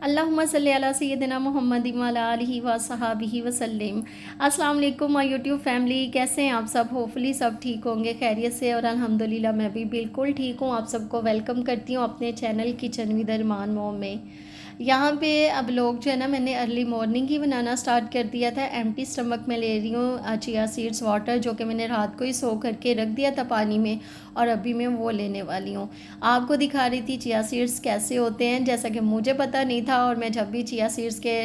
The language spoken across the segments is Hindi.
अल्लाहुम्मा सल्ली अला सय्यदिना मुहम्मद व अला आलिहि व सहाबिहि वसल्लम। अस्सलाम वालेकुम माय यूट्यूब फैमिली, कैसे हैं आप सब? होपफुली सब ठीक होंगे, खैरियत से। और अल्हम्दुलिल्लाह मैं भी बिल्कुल ठीक हूँ। आप सबको वेलकम करती हूँ अपने चैनल किचन विद अरमान मोम में। यहाँ पे अब लोग जो है ना, मैंने अर्ली मॉर्निंग ही बनाना स्टार्ट कर दिया था। एम्प्टी स्टमक में ले रही हूँ चिया सीड्स वाटर, जो कि मैंने रात को ही सो करके रख दिया था पानी में, और अभी मैं वो लेने वाली हूँ। आपको दिखा रही थी चिया सीड्स कैसे होते हैं, जैसा कि मुझे पता नहीं था। और मैं जब भी चिया सीड्स के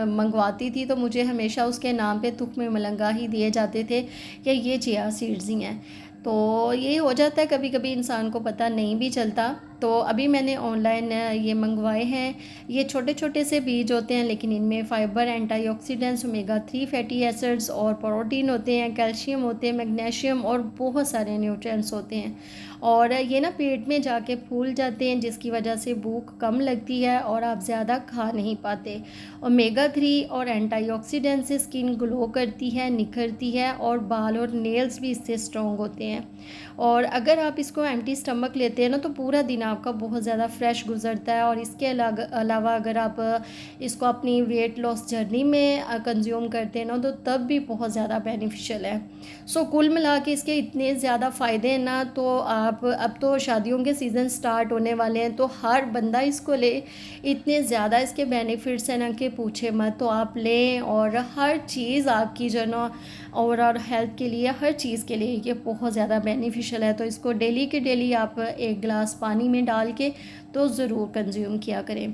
मंगवाती थी तो मुझे हमेशा उसके नाम पे तुख्मे मलंगा ही दिए जाते थे कि ये चिया सीड्स ही हैं। तो ये हो जाता है, कभी कभी इंसान को पता नहीं भी चलता। तो अभी मैंने ऑनलाइन ये मंगवाए हैं। ये छोटे छोटे से बीज होते हैं, लेकिन इनमें fibre, antioxidants, omega 3 fatty acids और प्रोटीन होते हैं, कैल्शियम होते हैं, मैग्नीशियम और बहुत सारे न्यूट्रिएंट्स होते हैं। और ये ना पेट में जाके फूल जाते हैं, जिसकी वजह से भूख कम लगती है और आप ज़्यादा खा नहीं पाते। ओमेगा 3 और एंटीऑक्सीडेंट से स्किन ग्लो करती है, निखरती है, और बाल और नेल्स भी इससे स्ट्रॉन्ग होते हैं। और अगर आप इसको एम्प्टी स्टमक लेते हैं ना, तो पूरा दिन आपका बहुत ज़्यादा फ्रेश गुजरता है। और इसके अलावा अगर आप इसको अपनी वेट लॉस जर्नी में कंज्यूम करते हैं ना, तो तब भी बहुत ज़्यादा बेनिफिशियल है। सो कुल मिला के इसके इतने ज़्यादा फ़ायदे हैं ना, तो आप अब तो शादियों के सीज़न स्टार्ट होने वाले हैं, तो हर बंदा इसको ले। इतने ज़्यादा इसके बेनिफिट्स हैं ना कि पूछे मत। तो आप लें, और हर चीज़ आपकी जो ना ओवरऑल हेल्थ के लिए, हर चीज़ के लिए ये बहुत ज़्यादा बेनिफिशियल है। तो इसको डेली के डेली आप एक गिलास पानी में डाल के तो ज़रूर कंज्यूम किया करें।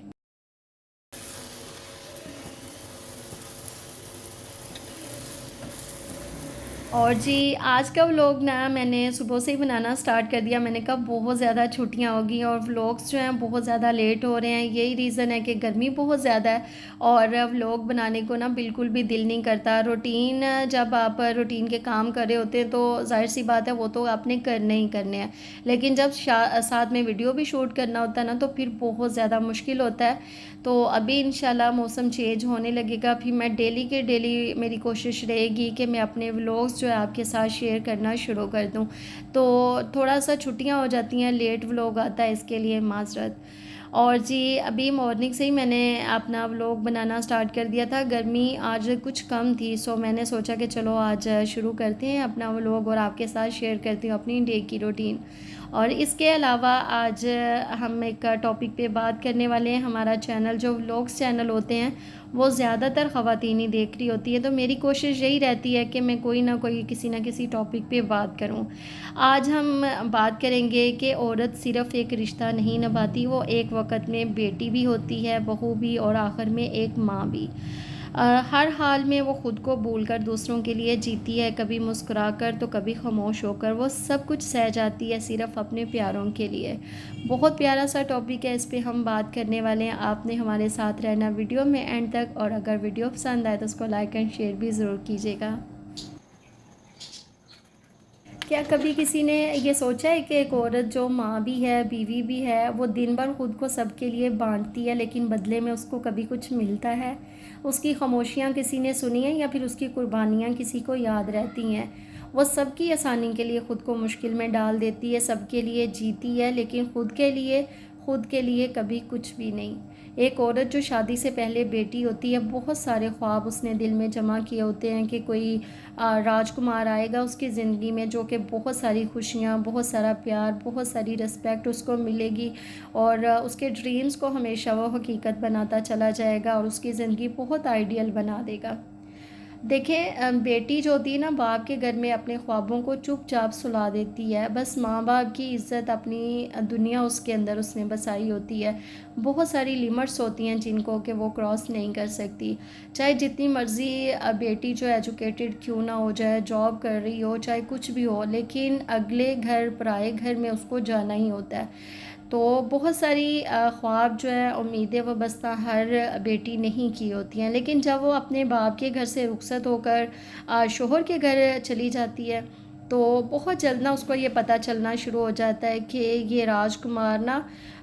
और जी, आज का व्लॉग ना मैंने सुबह से ही बनाना स्टार्ट कर दिया। मैंने कहा बहुत ज़्यादा छुट्टियां हो गई और व्लॉग्स जो हैं बहुत ज़्यादा लेट हो रहे हैं। यही रीज़न है कि गर्मी बहुत ज़्यादा है और व्लॉग बनाने को ना बिल्कुल भी दिल नहीं करता। रूटीन, जब आप रूटीन के काम कर रहे होते हैं तो जाहिर सी बात है वो तो आपने करने ही करने हैं, लेकिन जब साथ में वीडियो भी शूट करना होता है ना, तो फिर बहुत ज़्यादा मुश्किल होता है। तो अभी इंशाल्लाह मौसम चेंज होने लगेगा, फिर मैं डेली के डेली मेरी कोशिश रहेगी कि मैं अपने व्लॉग्स जो है आपके साथ शेयर करना शुरू कर दूं। तो थोड़ा सा छुट्टियां हो जाती हैं, लेट व्लॉग आता है, इसके लिए माजरत। और जी, अभी मॉर्निंग से ही मैंने अपना व्लॉग बनाना स्टार्ट कर दिया था। गर्मी आज कुछ कम थी, सो मैंने सोचा कि चलो आज शुरू करते हैं अपना व्लॉग और आपके साथ शेयर करती हूँ अपनी डे की रूटीन। और इसके अलावा आज हम एक टॉपिक पे बात करने वाले हैं। हमारा चैनल, जो व्लॉग्स चैनल होते हैं, वो ज़्यादातर ख़वातीन ही देख रही होती है, तो मेरी कोशिश यही रहती है कि मैं कोई ना कोई किसी ना किसी टॉपिक पे बात करूं। आज हम बात करेंगे कि औरत सिर्फ़ एक रिश्ता नहीं निभाती, वो एक वक्त में बेटी भी होती है, बहू भी, और आखिर में एक माँ भी। हर हाल में वो ख़ुद को भूलकर दूसरों के लिए जीती है, कभी मुस्कुराकर तो कभी खामोश होकर। वो सब कुछ सह जाती है सिर्फ़ अपने प्यारों के लिए। बहुत प्यारा सा टॉपिक है, इस पे हम बात करने वाले हैं। आपने हमारे साथ रहना वीडियो में एंड तक, और अगर वीडियो पसंद आए तो उसको लाइक एंड शेयर भी ज़रूर कीजिएगा। क्या कभी किसी ने ये सोचा है कि एक औरत जो माँ भी है, बीवी भी है, वो दिन भर खुद को सबके लिए बांटती है, लेकिन बदले में उसको कभी कुछ मिलता है? उसकी खामोशियाँ किसी ने सुनी हैं, या फिर उसकी कुर्बानियाँ किसी को याद रहती हैं? वो सबकी आसानी के लिए ख़ुद को मुश्किल में डाल देती है, सबके लिए जीती है, लेकिन खुद के लिए कभी कुछ भी नहीं। एक औरत जो शादी से पहले बेटी होती है, बहुत सारे ख्वाब उसने दिल में जमा किए होते हैं कि कोई राजकुमार आएगा उसकी ज़िंदगी में, जो कि बहुत सारी खुशियाँ, बहुत सारा प्यार, बहुत सारी रिस्पेक्ट उसको मिलेगी, और उसके ड्रीम्स को हमेशा वो हकीकत बनाता चला जाएगा और उसकी ज़िंदगी बहुत आइडियल बना देगा। देखें, बेटी जो होती है ना, बाप के घर में अपने ख्वाबों को चुपचाप सुला देती है। बस माँ बाप की इज़्ज़त, अपनी दुनिया उसके अंदर उसने बसाई होती है। बहुत सारी लिमिट्स होती हैं जिनको कि वो क्रॉस नहीं कर सकती। चाहे जितनी मर्ज़ी बेटी जो एजुकेटेड क्यों ना हो जाए, जॉब कर रही हो, चाहे कुछ भी हो, लेकिन अगले घर, पराए घर में उसको जाना ही होता है। तो बहुत सारी ख्वाब जो है, उम्मीदें वाबस्ता हर बेटी नहीं की होती हैं, लेकिन जब वो अपने बाप के घर से रुखसत होकर शोहर के घर चली जाती है, तो बहुत जल्द ना उसको ये पता चलना शुरू हो जाता है कि ये राजकुमार ना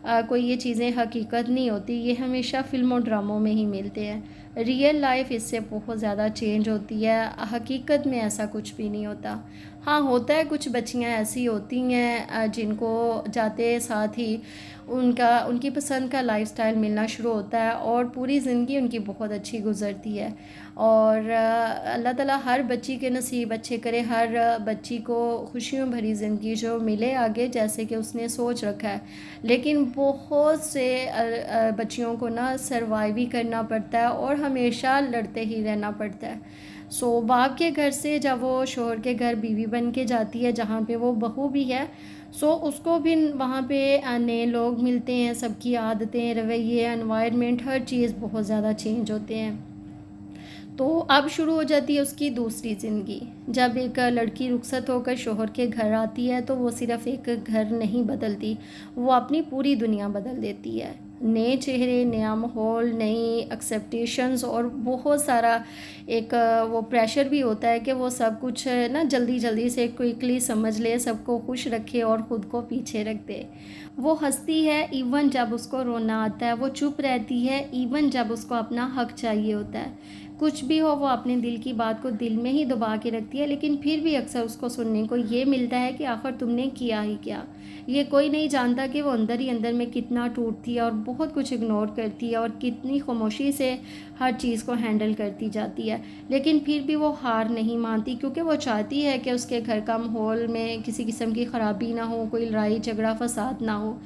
कोई ये चीज़ें हकीकत नहीं होती, ये हमेशा फ़िल्म और ड्रामों में ही मिलते हैं। रियल लाइफ इससे बहुत ज़्यादा चेंज होती है, हकीकत में ऐसा कुछ भी नहीं होता। हाँ, होता है कुछ बच्चियाँ ऐसी होती हैं जिनको जाते साथ ही उनकी पसंद का लाइफ़स्टाइल मिलना शुरू होता है और पूरी ज़िंदगी उनकी बहुत अच्छी गुज़रती है। और अल्लाह ताला हर बच्ची के नसीब अच्छे करे, हर बच्ची को खुशियों भरी ज़िंदगी जो मिले आगे जैसे कि उसने सोच रखा है। लेकिन बहुत से बच्चियों को ना सर्वाइव ही करना पड़ता है और हमेशा लड़ते ही रहना पड़ता है। बाप के घर से जब वो शोहर के घर बीवी बन के जाती है जहाँ पे वो बहू भी है, उसको भी वहाँ पे नए लोग मिलते हैं, सबकी आदतें, रवैये, एनवायरनमेंट, हर चीज़ बहुत ज़्यादा चेंज होते हैं। तो अब शुरू हो जाती है उसकी दूसरी ज़िंदगी। जब एक लड़की रुखसत होकर शोहर के घर आती है तो वो सिर्फ़ एक घर नहीं बदलती, वो अपनी पूरी दुनिया बदल देती है। नए चेहरे, नया माहौल, नई एक्सपेक्टेशंस और बहुत सारा एक वो प्रेशर भी होता है कि वो सब कुछ ना जल्दी-जल्दी से क्विकली समझ ले, सबको खुश रखे और ख़ुद को पीछे रख दे। वो हँसती है इवन जब उसको रोना आता है, वो चुप रहती है इवन जब उसको अपना हक चाहिए होता है। कुछ भी हो वो अपने दिल की बात को दिल में ही दबा के रखती है, लेकिन फिर भी अक्सर उसको सुनने को ये मिलता है कि आखिर तुमने किया ही क्या। ये कोई नहीं जानता कि वो अंदर ही अंदर में कितना टूटती है और बहुत कुछ इग्नोर करती है और कितनी खामोशी से हर चीज़ को हैंडल करती जाती है। लेकिन फिर भी वो हार नहीं मानती क्योंकि वो चाहती है कि उसके घर का माहौल में किसी किस्म की ख़राबी ना हो, कोई लड़ाई झगड़ा फसाद ना हो।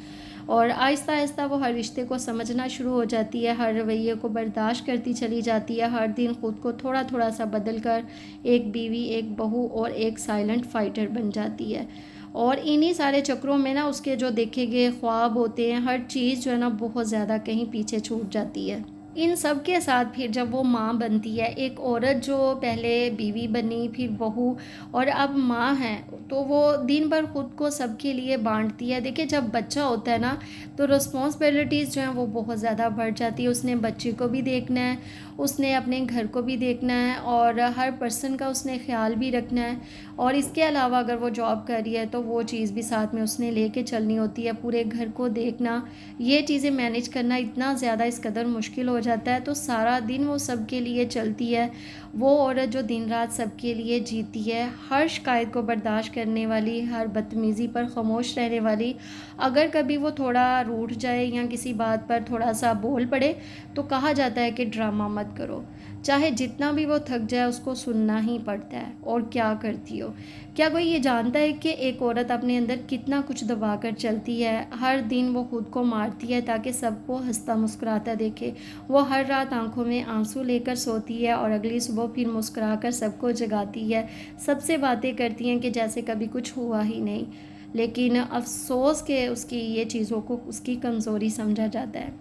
और आहिस्ता आहिस्ता वो हर रिश्ते को समझना शुरू हो जाती है, हर रवैये को बर्दाश्त करती चली जाती है, हर दिन ख़ुद को थोड़ा थोड़ा सा बदल कर एक बीवी, एक बहू और एक साइलेंट फाइटर बन जाती है। और इन्हीं सारे चक्रों में ना उसके जो देखे गए ख्वाब होते हैं, हर चीज़ जो है ना बहुत ज़्यादा कहीं पीछे छूट जाती है। इन सब के साथ फिर जब वो माँ बनती है, एक औरत जो पहले बीवी बनी, फिर बहू और अब माँ है, तो वो दिन भर ख़ुद को सबके लिए बाँटती है। देखिए जब बच्चा होता है ना तो रिस्पॉन्सिबिलिटीज़ जो हैं वो बहुत ज़्यादा बढ़ जाती है। उसने बच्चे को भी देखना है, उसने अपने घर को भी देखना है और हर पर्सन का उसने ख़्याल भी रखना है। और इसके अलावा अगर वो जॉब कर रही है तो वो चीज़ भी साथ में उसने लेके चलनी होती है, पूरे घर को देखना, ये चीज़ें मैनेज करना इतना ज़्यादा इस कदर मुश्किल हो जाता है। तो सारा दिन वो सबके लिए चलती है, वो औरत जो दिन रात सबके लिए जीती है, हर शिकायत को बर्दाश्त करने वाली, हर बदतमीज़ी पर खामोश रहने वाली। अगर कभी वो थोड़ा रूठ जाए या किसी बात पर थोड़ा सा बोल पड़े तो कहा जाता है कि ड्रामा मत करो। चाहे जितना भी वो थक जाए उसको सुनना ही पड़ता है। और क्या करती हो? क्या कोई ये जानता है कि एक औरत अपने अंदर कितना कुछ दबा कर चलती है? हर दिन वो खुद को मारती है ताकि सबको हंसता मुस्कुराता देखे। वो हर रात आंखों में आंसू लेकर सोती है और अगली सुबह फिर मुस्कुरा कर सबको जगाती है। सबसे बातें करती हैं कि जैसे कभी कुछ हुआ ही नहीं। लेकिन अफ़सोस के उसकी ये चीज़ों को उसकी कमज़ोरी समझा जाता है।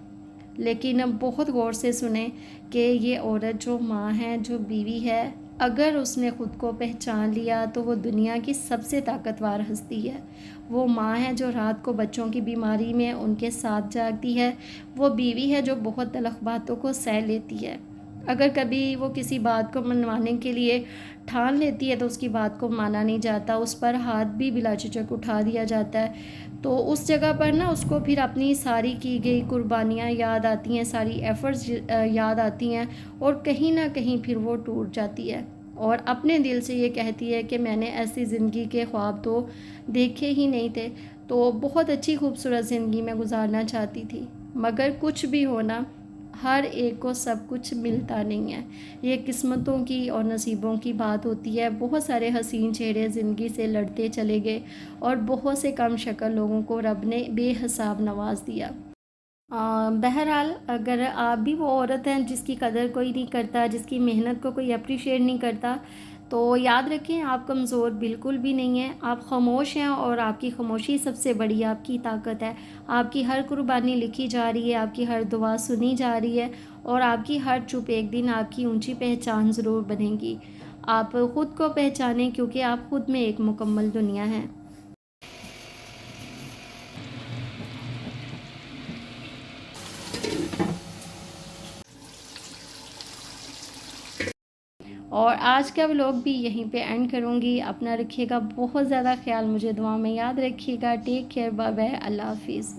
लेकिन बहुत गौर से सुने कि ये औरत जो माँ है, जो बीवी है, अगर उसने ख़ुद को पहचान लिया तो वो दुनिया की सबसे ताकतवर हस्ती है। वो माँ है जो रात को बच्चों की बीमारी में उनके साथ जागती है। वो बीवी है जो बहुत तलख़ बातों को सह लेती है। अगर कभी वो किसी बात को मनवाने के लिए ठान लेती है तो उसकी बात को माना नहीं जाता, उस पर हाथ भी बिला झिझक उठा दिया जाता है। तो उस जगह पर ना उसको फिर अपनी सारी की गई कुर्बानियाँ याद आती हैं, सारी एफ़र्ट्स याद आती हैं और कहीं न कहीं फिर वो टूट जाती है और अपने दिल से ये कहती है कि मैंने ऐसी ज़िंदगी के ख्वाब तो देखे ही नहीं थे, तो बहुत अच्छी खूबसूरत ज़िंदगी मैं गुजारना चाहती थी। मगर कुछ भी हो ना, हर एक को सब कुछ मिलता नहीं है। ये किस्मतों की और नसीबों की बात होती है। बहुत सारे हसीन चेहरे ज़िंदगी से लड़ते चले गए और बहुत से कम शक्ल लोगों को रब ने बेहिसाब नवाज दिया। बहरहाल अगर आप भी वो औरत हैं जिसकी कदर कोई नहीं करता, जिसकी मेहनत को कोई अप्रिशिएट नहीं करता, तो याद रखें आप कमज़ोर बिल्कुल भी नहीं हैं। आप खामोश हैं और आपकी खामोशी सबसे बड़ी आपकी ताकत है। आपकी हर कुर्बानी लिखी जा रही है, आपकी हर दुआ सुनी जा रही है और आपकी हर चुप एक दिन आपकी ऊंची पहचान ज़रूर बनेगी। आप ख़ुद को पहचानें क्योंकि आप ख़ुद में एक मुकम्मल दुनिया हैं। और आज का व्लॉग भी यहीं पे एंड करूँगी। अपना रखिएगा बहुत ज़्यादा ख्याल, मुझे दुआ में याद रखिएगा। टेक केयर, बाय बाय, अल्लाह हाफिज़।